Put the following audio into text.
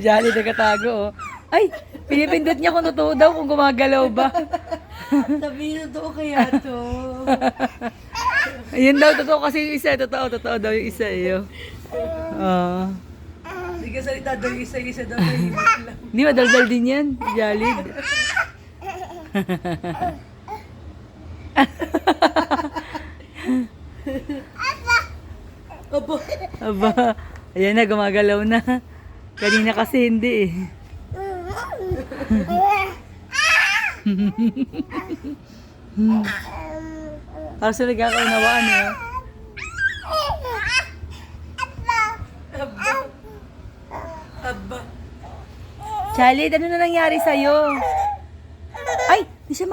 Jolly, nagkatago, oh. Ay, pinipindot niya kung totoo daw, kung gumagalaw ba. Sabihin totoo kaya to. Ayun daw, totoo kasi yung isa. Totoo daw yung isa, eh. Oo. Hindi ka salita daw yung isa-isa daw mahimik lang. Hindi, madaldal din yan. Jolly. Aba. Aba, ayan na, gumagalaw na. Kanina kasi hindi, eh. Kaso nagkakaunawaan, eh. Aba. Aba. Charlie, ano na nangyari sa'yo? Ay, di siya